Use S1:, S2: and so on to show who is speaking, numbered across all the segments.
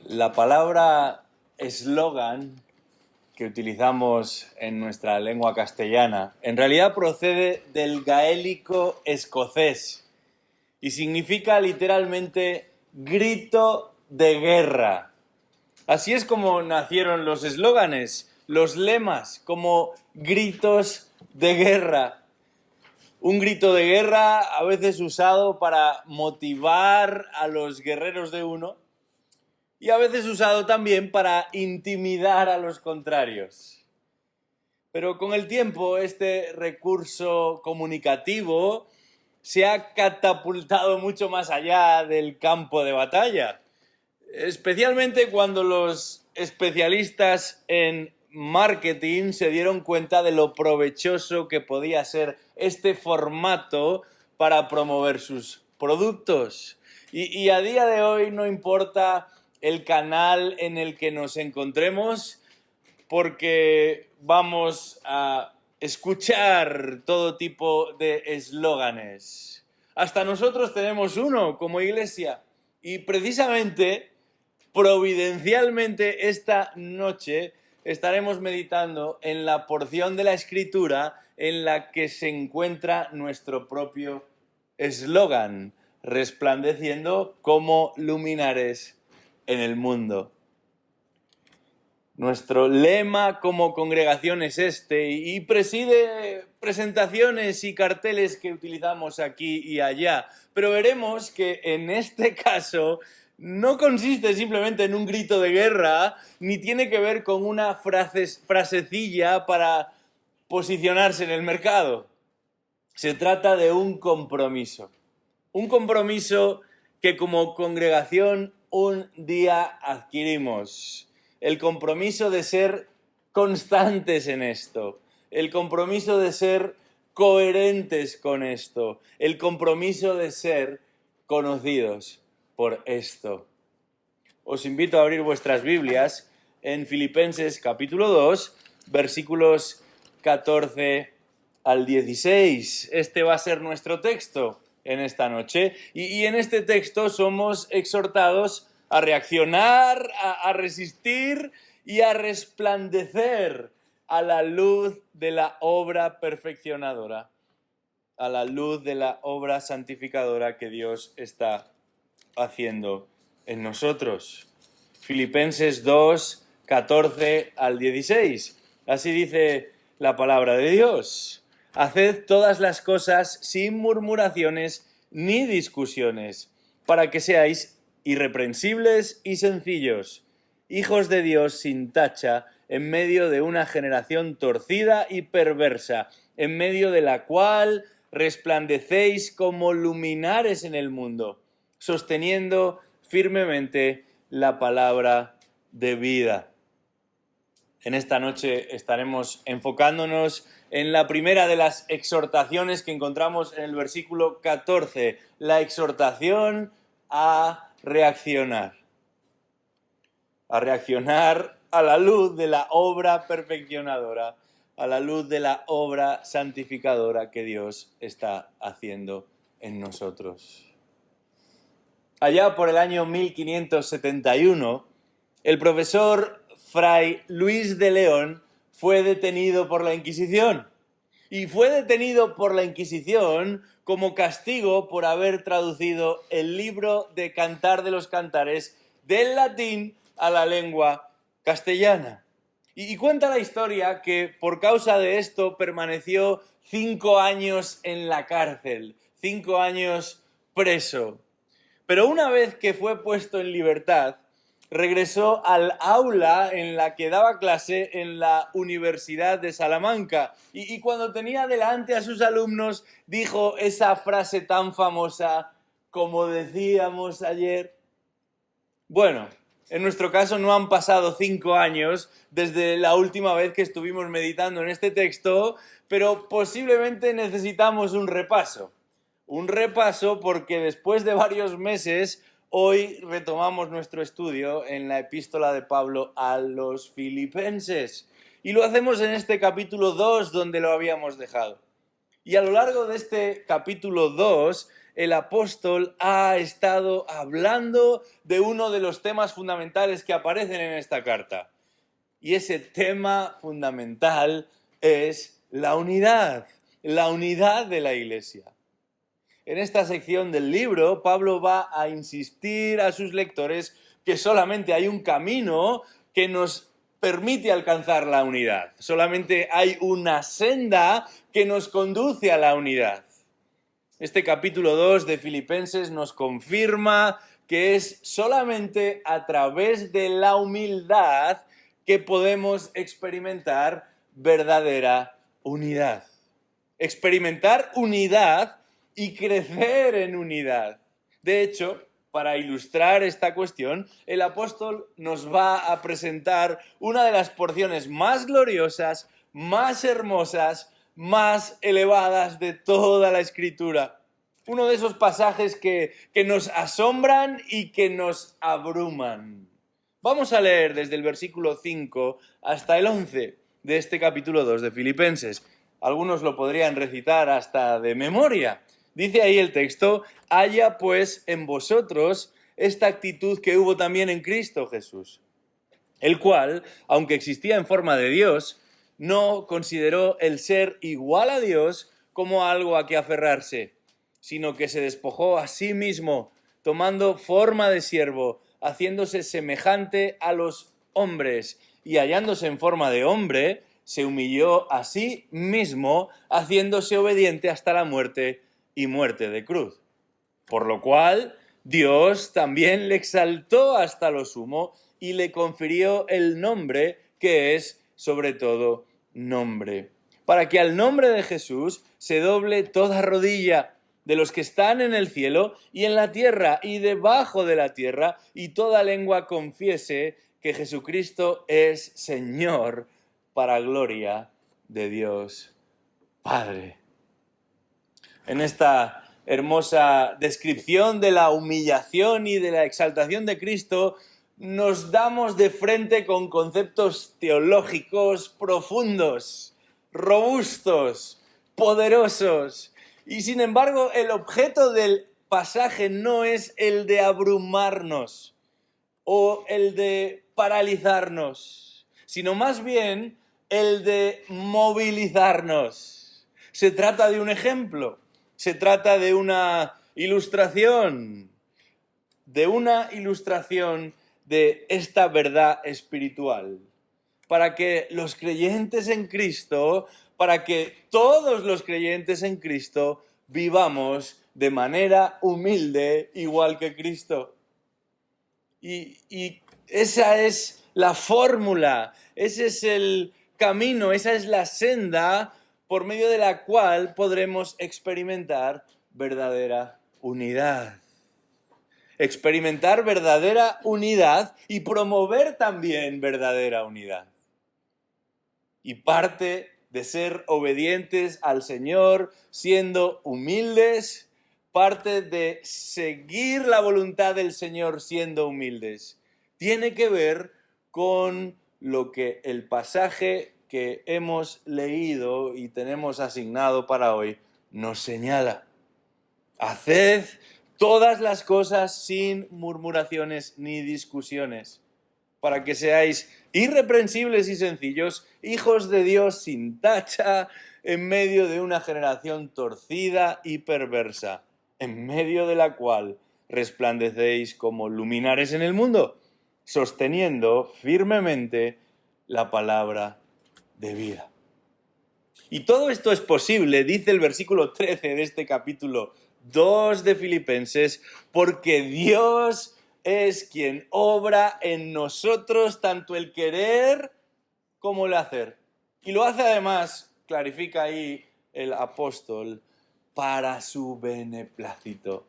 S1: La palabra eslogan que utilizamos en nuestra lengua castellana en realidad procede del gaélico escocés y significa literalmente grito de guerra. Así es como nacieron los eslóganes, los lemas, como gritos de guerra. Un grito de guerra a veces usado para motivar a los guerreros de uno y a veces usado también para intimidar a los contrarios. Pero con el tiempo este recurso comunicativo se ha catapultado mucho más allá del campo de batalla, especialmente cuando los especialistas en marketing se dieron cuenta de lo provechoso que podía ser este formato para promover sus productos. Y a día de hoy no importa el canal en el que nos encontremos, porque vamos a escuchar todo tipo de eslóganes. Hasta nosotros tenemos uno como iglesia y precisamente, providencialmente, esta noche estaremos meditando en la porción de la Escritura en la que se encuentra nuestro propio eslogan, resplandeciendo como luminares en el mundo. Nuestro lema como congregación es este y preside presentaciones y carteles que utilizamos aquí y allá, pero veremos que en este caso no consiste simplemente en un grito de guerra, ni tiene que ver con una frasecilla para posicionarse en el mercado. Se trata de un compromiso que como congregación un día adquirimos. El compromiso de ser constantes en esto, el compromiso de ser coherentes con esto, el compromiso de ser conocidos por esto. Os invito a abrir vuestras Biblias en Filipenses capítulo 2, versículos 14 al 16. Este va a ser nuestro texto en esta noche y en este texto somos exhortados a reaccionar, a resistir y a resplandecer a la luz de la obra perfeccionadora, a la luz de la obra santificadora que Dios está haciendo en nosotros. Filipenses 2, 14 al 16. Así dice la palabra de Dios. Haced todas las cosas sin murmuraciones ni discusiones, para que seáis irreprensibles y sencillos, hijos de Dios sin tacha, en medio de una generación torcida y perversa, en medio de la cual resplandecéis como luminares en el mundo, sosteniendo firmemente la palabra de vida. En esta noche estaremos enfocándonos en la primera de las exhortaciones que encontramos en el versículo 14, la exhortación a reaccionar a la luz de la obra perfeccionadora, a la luz de la obra santificadora que Dios está haciendo en nosotros. Allá por el año 1571, el profesor Fray Luis de León fue detenido por la Inquisición. Y fue detenido por la Inquisición como castigo por haber traducido el libro de Cantar de los Cantares del latín a la lengua castellana. Y cuenta la historia que por causa de esto permaneció 5 años en la cárcel, 5 años preso. Pero una vez que fue puesto en libertad, regresó al aula en la que daba clase en la Universidad de Salamanca y cuando tenía delante a sus alumnos dijo esa frase tan famosa, como decíamos ayer. Bueno, en nuestro caso no han pasado 5 años desde la última vez que estuvimos meditando en este texto, pero posiblemente necesitamos un repaso. Un repaso porque después de varios meses, hoy retomamos nuestro estudio en la epístola de Pablo a los Filipenses. Y lo hacemos en este capítulo 2 donde lo habíamos dejado. Y a lo largo de este capítulo 2 el apóstol ha estado hablando de uno de los temas fundamentales que aparecen en esta carta. Y ese tema fundamental es la unidad de la iglesia. En esta sección del libro, Pablo va a insistir a sus lectores que solamente hay un camino que nos permite alcanzar la unidad. Solamente hay una senda que nos conduce a la unidad. Este capítulo 2 de Filipenses nos confirma que es solamente a través de la humildad que podemos experimentar verdadera unidad. Experimentar unidad y crecer en unidad. De hecho, para ilustrar esta cuestión, el apóstol nos va a presentar una de las porciones más gloriosas, más hermosas, más elevadas de toda la Escritura. Uno de esos pasajes que nos asombran y que nos abruman. Vamos a leer desde el versículo 5 hasta el 11 de este capítulo 2 de Filipenses. Algunos lo podrían recitar hasta de memoria. Dice ahí el texto: haya pues en vosotros esta actitud que hubo también en Cristo Jesús, el cual, aunque existía en forma de Dios, no consideró el ser igual a Dios como algo a que aferrarse, sino que se despojó a sí mismo, tomando forma de siervo, haciéndose semejante a los hombres, y hallándose en forma de hombre, se humilló a sí mismo, haciéndose obediente hasta la muerte y muerte de cruz. Por lo cual, Dios también le exaltó hasta lo sumo y le confirió el nombre que es sobre todo nombre, para que al nombre de Jesús se doble toda rodilla de los que están en el cielo y en la tierra y debajo de la tierra, y toda lengua confiese que Jesucristo es Señor, para gloria de Dios Padre. En esta hermosa descripción de la humillación y de la exaltación de Cristo, nos damos de frente con conceptos teológicos profundos, robustos, poderosos. Y sin embargo, el objeto del pasaje no es el de abrumarnos o el de paralizarnos, sino más bien el de movilizarnos. Se trata de un ejemplo. Se trata de una ilustración de esta verdad espiritual. Para que los creyentes en Cristo, para que todos los creyentes en Cristo vivamos de manera humilde igual que Cristo. Y esa es la fórmula, ese es el camino, esa es la senda por medio de la cual podremos experimentar verdadera unidad. Experimentar verdadera unidad y promover también verdadera unidad. Y parte de ser obedientes al Señor, siendo humildes, parte de seguir la voluntad del Señor siendo humildes, tiene que ver con lo que el pasaje que hemos leído y tenemos asignado para hoy nos señala. Haced todas las cosas sin murmuraciones ni discusiones, para que seáis irreprensibles y sencillos, hijos de Dios sin tacha, en medio de una generación torcida y perversa, en medio de la cual resplandecéis como luminares en el mundo, sosteniendo firmemente la palabra de vida. Y todo esto es posible, dice el versículo 13 de este capítulo 2 de Filipenses, porque Dios es quien obra en nosotros tanto el querer como el hacer. Y lo hace además, clarifica ahí el apóstol, para su beneplácito.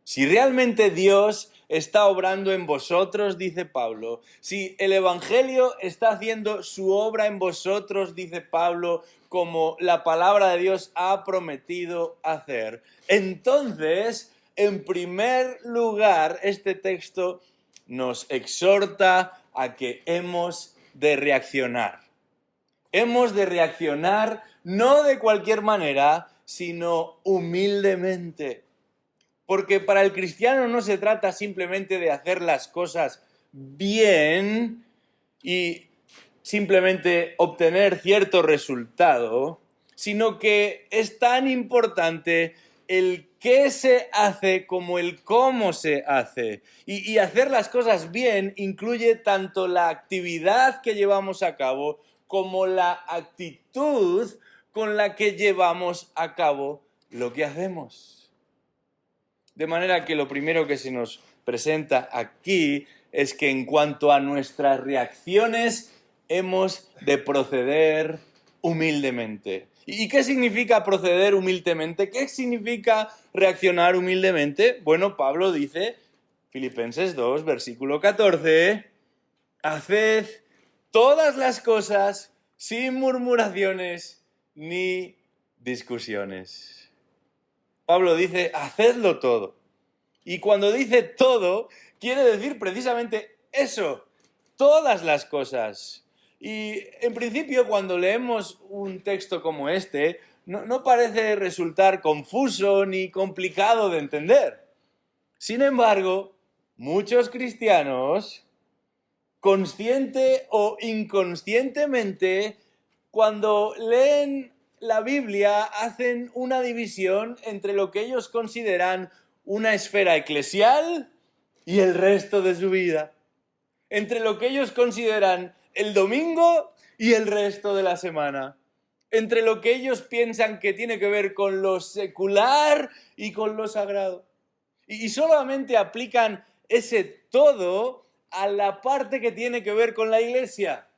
S1: Si realmente Dios está obrando en vosotros, dice Pablo, si el Evangelio está haciendo su obra en vosotros, dice Pablo, como la palabra de Dios ha prometido hacer, entonces, en primer lugar, este texto nos exhorta a que hemos de reaccionar. Hemos de reaccionar no de cualquier manera, sino humildemente. Porque para el cristiano no se trata simplemente de hacer las cosas bien y simplemente obtener cierto resultado, sino que es tan importante el qué se hace como el cómo se hace. Y hacer las cosas bien incluye tanto la actividad que llevamos a cabo como la actitud con la que llevamos a cabo lo que hacemos. De manera que lo primero que se nos presenta aquí es que en cuanto a nuestras reacciones hemos de proceder humildemente. ¿Y qué significa proceder humildemente? ¿Qué significa reaccionar humildemente? Bueno, Pablo dice, Filipenses 2, versículo 14, haced todas las cosas sin murmuraciones ni discusiones. Pablo dice, hacedlo todo. Y cuando dice todo, quiere decir precisamente eso, todas las cosas. Y en principio, cuando leemos un texto como este, no parece resultar confuso ni complicado de entender. Sin embargo, muchos cristianos, consciente o inconscientemente, cuando leen la Biblia, hacen una división entre lo que ellos consideran una esfera eclesial y el resto de su vida. Entre lo que ellos consideran el domingo y el resto de la semana. Entre lo que ellos piensan que tiene que ver con lo secular y con lo sagrado. Y solamente aplican ese todo a la parte que tiene que ver con la iglesia.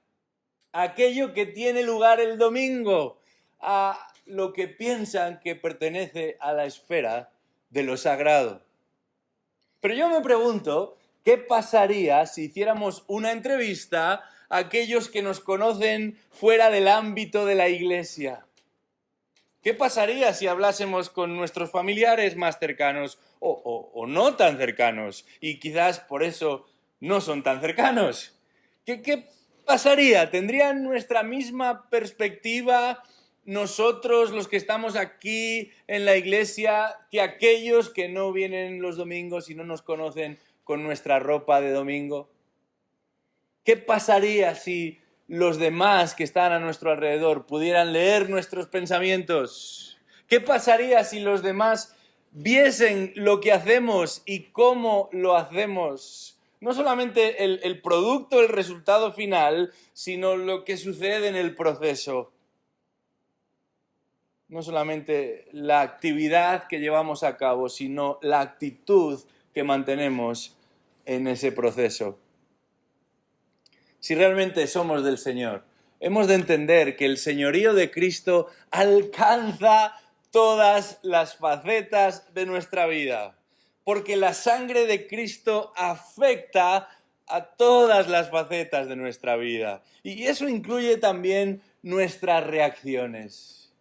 S1: Aquello que tiene lugar el domingo, a lo que piensan que pertenece a la esfera de lo sagrado. Pero yo me pregunto, ¿qué pasaría si hiciéramos una entrevista a aquellos que nos conocen fuera del ámbito de la iglesia? ¿Qué pasaría si hablásemos con nuestros familiares más cercanos o no tan cercanos? Y quizás por eso no son tan cercanos. ¿Qué pasaría? ¿Tendrían nuestra misma perspectiva nosotros, los que estamos aquí en la iglesia, que aquellos que no vienen los domingos y no nos conocen con nuestra ropa de domingo? ¿Qué pasaría si los demás que están a nuestro alrededor pudieran leer nuestros pensamientos? ¿Qué pasaría si los demás viesen lo que hacemos y cómo lo hacemos? No solamente el producto, el resultado final, sino lo que sucede en el proceso. No solamente la actividad que llevamos a cabo, sino la actitud que mantenemos en ese proceso. Si realmente somos del Señor, hemos de entender que el señorío de Cristo alcanza todas las facetas de nuestra vida, porque la sangre de Cristo afecta a todas las facetas de nuestra vida, y eso incluye también nuestras reacciones.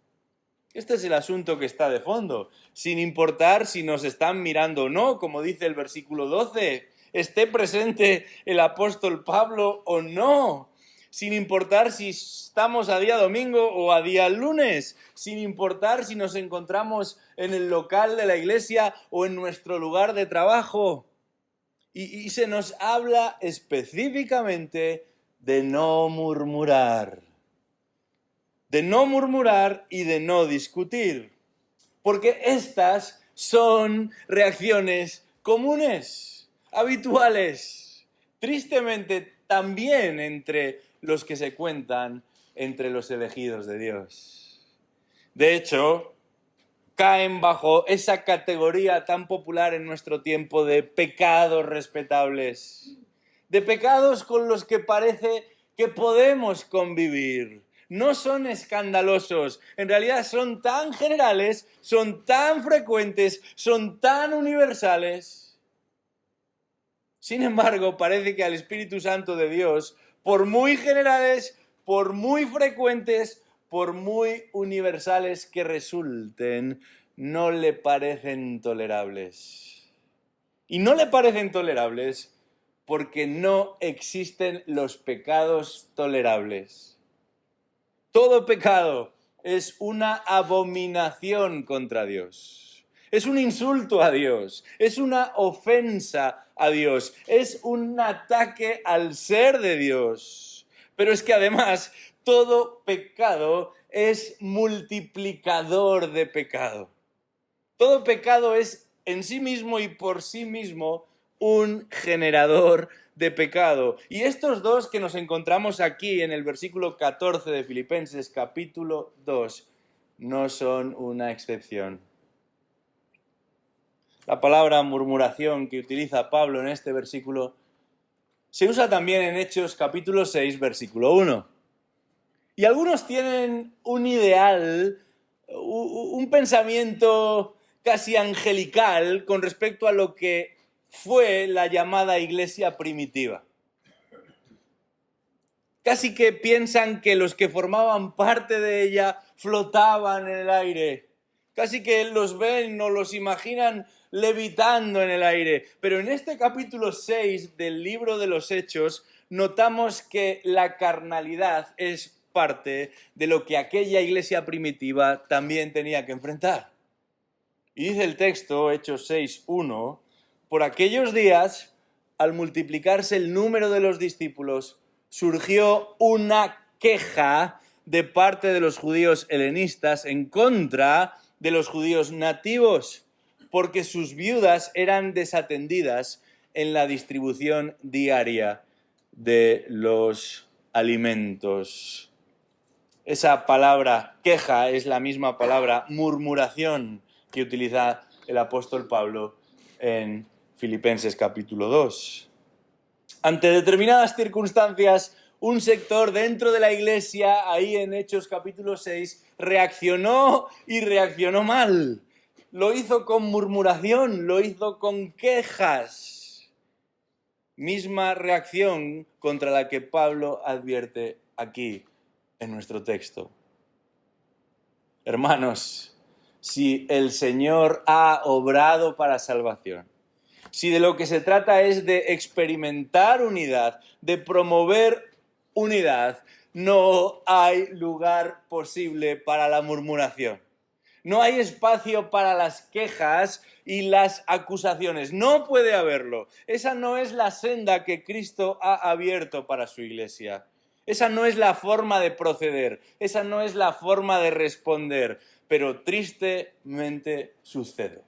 S1: Este es el asunto que está de fondo, sin importar si nos están mirando o no, como dice el versículo 12, esté presente el apóstol Pablo o no, sin importar si estamos a día domingo o a día lunes, sin importar si nos encontramos en el local de la iglesia o en nuestro lugar de trabajo. Y se nos habla específicamente de no murmurar. De no murmurar y de no discutir, porque estas son reacciones comunes, habituales, tristemente también entre los que se cuentan entre los elegidos de Dios. De hecho, caen bajo esa categoría tan popular en nuestro tiempo de pecados respetables, de pecados con los que parece que podemos convivir. No son escandalosos, en realidad son tan generales, son tan frecuentes, son tan universales. Sin embargo, parece que al Espíritu Santo de Dios, por muy generales, por muy frecuentes, por muy universales que resulten, no le parecen tolerables. Y no le parecen tolerables porque no existen los pecados tolerables. Todo pecado es una abominación contra Dios. Es un insulto a Dios, es una ofensa a Dios, es un ataque al ser de Dios. Pero es que además todo pecado es multiplicador de pecado. Todo pecado es en sí mismo y por sí mismo un generador de pecado. Y estos dos que nos encontramos aquí en el versículo 14 de Filipenses capítulo 2 no son una excepción. La palabra murmuración que utiliza Pablo en este versículo se usa también en Hechos capítulo 6, versículo 1. Y algunos tienen un ideal, un pensamiento casi angelical con respecto a lo que fue la llamada iglesia primitiva. Casi que piensan que los que formaban parte de ella flotaban en el aire. Casi que los ven o los imaginan levitando en el aire. Pero en este capítulo 6 del libro de los Hechos notamos que la carnalidad es parte de lo que aquella iglesia primitiva también tenía que enfrentar. Y dice el texto, Hechos 6:1, por aquellos días, al multiplicarse el número de los discípulos, surgió una queja de parte de los judíos helenistas en contra de los judíos nativos, porque sus viudas eran desatendidas en la distribución diaria de los alimentos. Esa palabra queja es la misma palabra murmuración que utiliza el apóstol Pablo en Filipenses capítulo 2. Ante determinadas circunstancias, un sector dentro de la iglesia, ahí en Hechos capítulo 6, reaccionó y reaccionó mal. Lo hizo con murmuración, lo hizo con quejas. Misma reacción contra la que Pablo advierte aquí en nuestro texto. Hermanos, si el Señor ha obrado para salvación, si de lo que se trata es de experimentar unidad, de promover unidad, no hay lugar posible para la murmuración. No hay espacio para las quejas y las acusaciones. No puede haberlo. Esa no es la senda que Cristo ha abierto para su iglesia. Esa no es la forma de proceder. Esa no es la forma de responder. Pero tristemente sucede.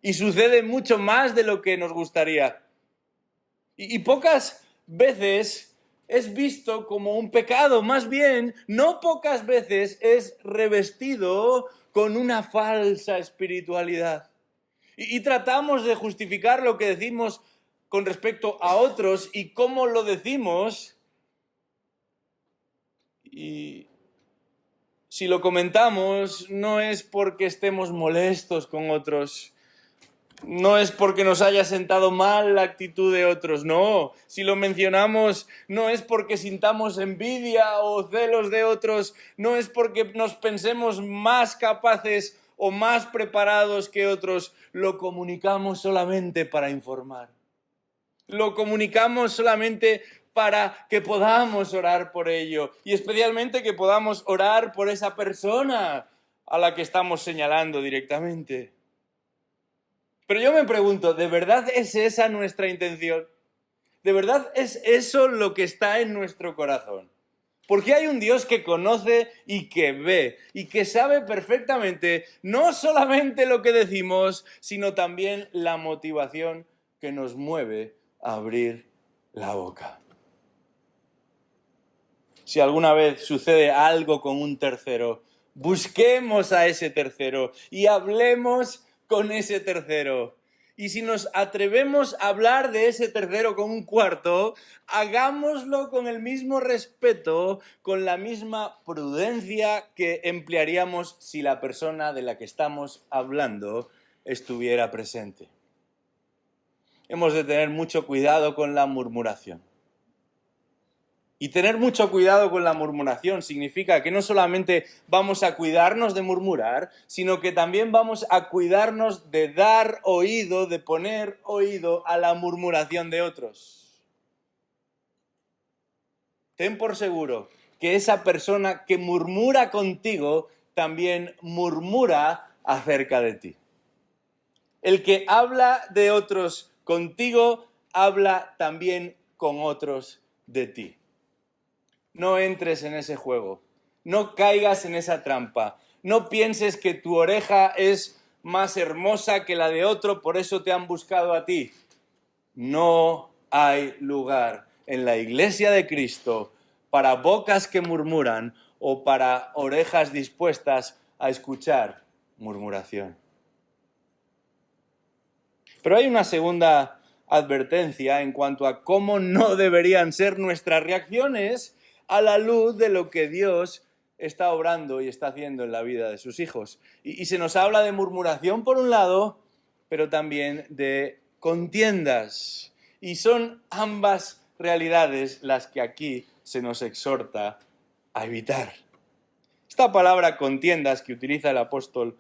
S1: Y sucede mucho más de lo que nos gustaría. Y pocas veces es visto como un pecado. Más bien, no pocas veces es revestido con una falsa espiritualidad. Y tratamos de justificar lo que decimos con respecto a otros y cómo lo decimos. Y si lo comentamos, no es porque estemos molestos con otros. No es porque nos haya sentado mal la actitud de otros, no. Si lo mencionamos, no es porque sintamos envidia o celos de otros, no es porque nos pensemos más capaces o más preparados que otros. Lo comunicamos solamente para informar. Lo comunicamos solamente para que podamos orar por ello y especialmente que podamos orar por esa persona a la que estamos señalando directamente. Pero yo me pregunto, ¿de verdad es esa nuestra intención? ¿De verdad es eso lo que está en nuestro corazón? Porque hay un Dios que conoce y que ve y que sabe perfectamente no solamente lo que decimos, sino también la motivación que nos mueve a abrir la boca. Si alguna vez sucede algo con un tercero, busquemos a ese tercero y hablemos con ese tercero. Y si nos atrevemos a hablar de ese tercero con un cuarto, hagámoslo con el mismo respeto, con la misma prudencia que emplearíamos si la persona de la que estamos hablando estuviera presente. Hemos de tener mucho cuidado con la murmuración. Y tener mucho cuidado con la murmuración significa que no solamente vamos a cuidarnos de murmurar, sino que también vamos a cuidarnos de dar oído, de poner oído a la murmuración de otros. Ten por seguro que esa persona que murmura contigo también murmura acerca de ti. El que habla de otros contigo, habla también con otros de ti. No entres en ese juego. No caigas en esa trampa. No pienses que tu oreja es más hermosa que la de otro, por eso te han buscado a ti. No hay lugar en la iglesia de Cristo para bocas que murmuran o para orejas dispuestas a escuchar murmuración. Pero hay una segunda advertencia en cuanto a cómo no deberían ser nuestras reacciones a la luz de lo que Dios está obrando y está haciendo en la vida de sus hijos. Y se nos habla de murmuración por un lado, pero también de contiendas. Y son ambas realidades las que aquí se nos exhorta a evitar. Esta palabra contiendas que utiliza el apóstol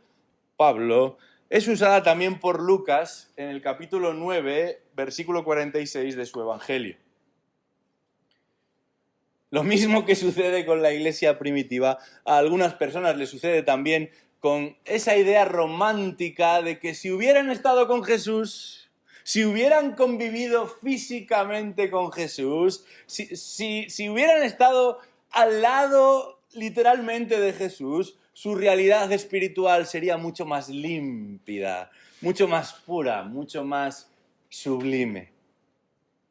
S1: Pablo es usada también por Lucas en el capítulo 9, versículo 46 de su Evangelio. Lo mismo que sucede con la iglesia primitiva, a algunas personas les sucede también con esa idea romántica de que si hubieran estado con Jesús, si hubieran convivido físicamente con Jesús, si hubieran estado al lado literalmente de Jesús, su realidad espiritual sería mucho más límpida, mucho más pura, mucho más sublime.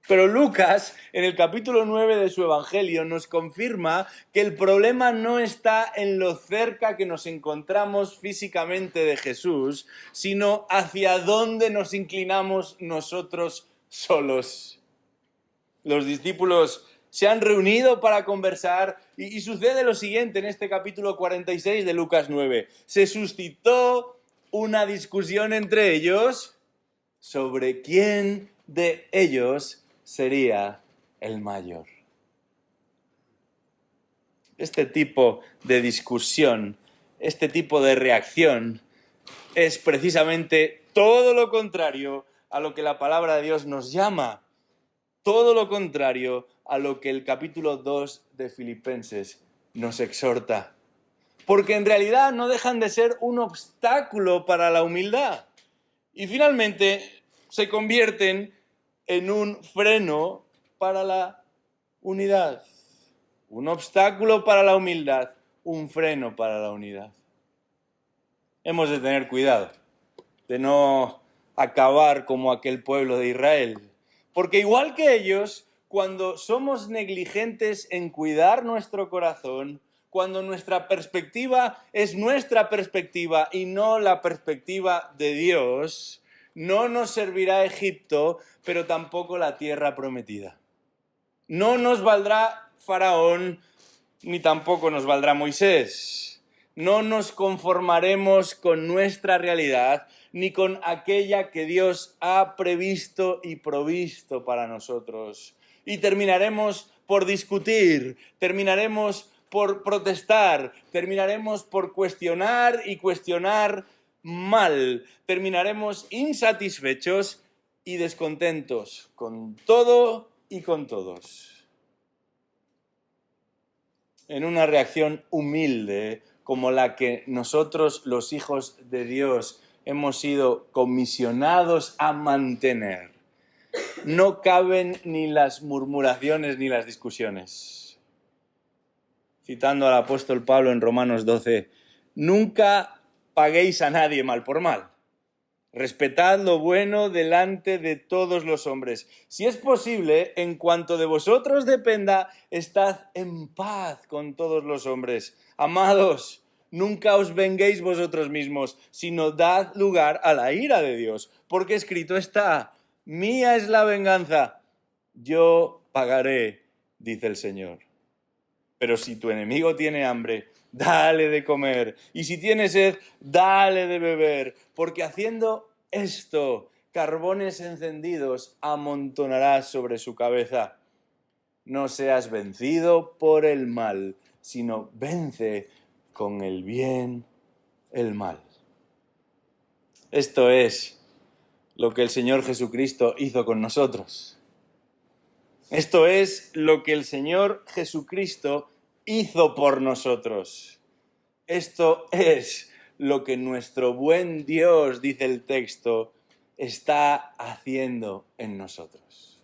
S1: Pero Lucas, en el capítulo 9 de su Evangelio, nos confirma que el problema no está en lo cerca que nos encontramos físicamente de Jesús, sino hacia dónde nos inclinamos nosotros solos. Los discípulos se han reunido para conversar y sucede lo siguiente en este capítulo 46 de Lucas 9. Se suscitó una discusión entre ellos sobre quién de ellos sería el mayor. Este tipo de discusión, este tipo de reacción es precisamente todo lo contrario a lo que la palabra de Dios nos llama, todo lo contrario a lo que el capítulo 2 de Filipenses nos exhorta. Porque en realidad no dejan de ser un obstáculo para la humildad. Y finalmente se convierten en un freno para la unidad. Un obstáculo para la humildad, un freno para la unidad. Hemos de tener cuidado de no acabar como aquel pueblo de Israel. Porque igual que ellos, cuando somos negligentes en cuidar nuestro corazón, cuando nuestra perspectiva es nuestra perspectiva y no la perspectiva de Dios, no nos servirá Egipto, pero tampoco la tierra prometida. No nos valdrá Faraón, ni tampoco nos valdrá Moisés. No nos conformaremos con nuestra realidad, ni con aquella que Dios ha previsto y provisto para nosotros. Y terminaremos por discutir, terminaremos por protestar, terminaremos por cuestionar y cuestionar mal. Terminaremos insatisfechos y descontentos con todo y con todos. En una reacción humilde como la que nosotros, los hijos de Dios, hemos sido comisionados a mantener, no caben ni las murmuraciones ni las discusiones. Citando al apóstol Pablo en Romanos 12, nunca paguéis a nadie mal por mal. Respetad lo bueno delante de todos los hombres. Si es posible, en cuanto de vosotros dependa, estad en paz con todos los hombres. Amados, nunca os venguéis vosotros mismos, sino dad lugar a la ira de Dios, porque escrito está, mía es la venganza, yo pagaré, dice el Señor. Pero si tu enemigo tiene hambre, dale de comer, y si tiene sed, dale de beber, porque haciendo esto, carbones encendidos amontonarás sobre su cabeza. No seas vencido por el mal, sino vence con el bien el mal. Esto es lo que el Señor Jesucristo hizo con nosotros. Esto es lo que el Señor Jesucristo hizo por nosotros. Esto es lo que nuestro buen Dios, dice el texto, está haciendo en nosotros.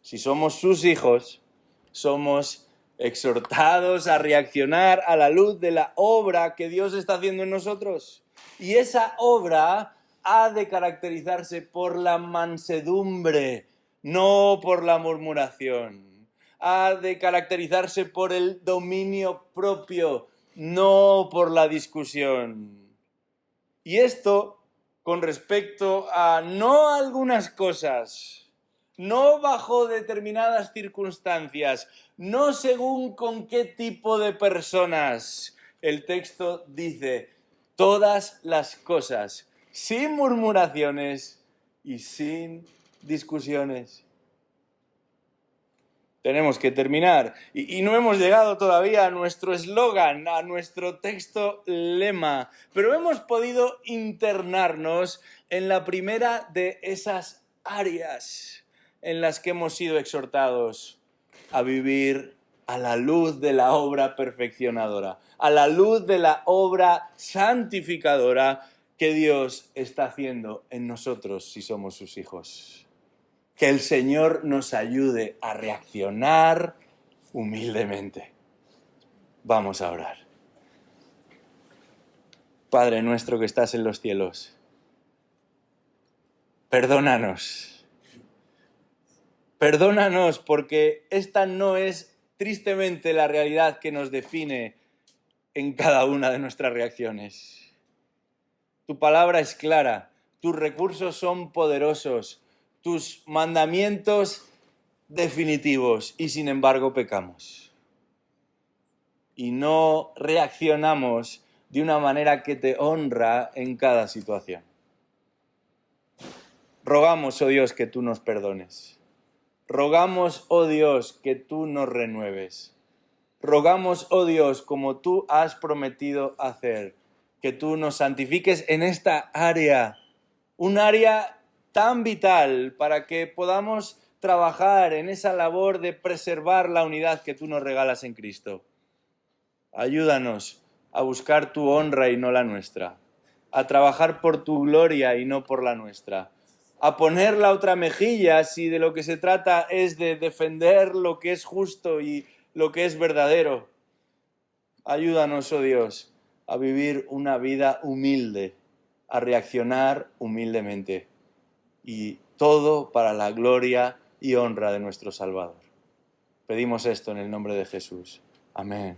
S1: Si somos sus hijos, somos exhortados a reaccionar a la luz de la obra que Dios está haciendo en nosotros. Y esa obra ha de caracterizarse por la mansedumbre, no por la murmuración. Ha de caracterizarse por el dominio propio, no por la discusión. Y esto con respecto a no algunas cosas, no bajo determinadas circunstancias, no según con qué tipo de personas. El texto dice, todas las cosas, sin murmuraciones y sin discusiones. Tenemos que terminar. Y no hemos llegado todavía a nuestro eslogan, a nuestro texto lema, pero hemos podido internarnos en la primera de esas áreas en las que hemos sido exhortados a vivir a la luz de la obra perfeccionadora, a la luz de la obra santificadora que Dios está haciendo en nosotros si somos sus hijos. Que el Señor nos ayude a reaccionar humildemente. Vamos a orar. Padre nuestro que estás en los cielos, perdónanos. Perdónanos porque esta no es tristemente la realidad que nos define en cada una de nuestras reacciones. Tu palabra es clara, tus recursos son poderosos, tus mandamientos definitivos y sin embargo pecamos. Y no reaccionamos de una manera que te honra en cada situación. Rogamos, oh Dios, que tú nos perdones. Rogamos, oh Dios, que tú nos renueves. Rogamos, oh Dios, como tú has prometido hacer, que tú nos santifiques en esta área, un área tan vital para que podamos trabajar en esa labor de preservar la unidad que tú nos regalas en Cristo. Ayúdanos a buscar tu honra y no la nuestra, a trabajar por tu gloria y no por la nuestra, a poner la otra mejilla si de lo que se trata es de defender lo que es justo y lo que es verdadero. Ayúdanos, oh Dios, a vivir una vida humilde, a reaccionar humildemente. Y todo para la gloria y honra de nuestro Salvador. Pedimos esto en el nombre de Jesús. Amén.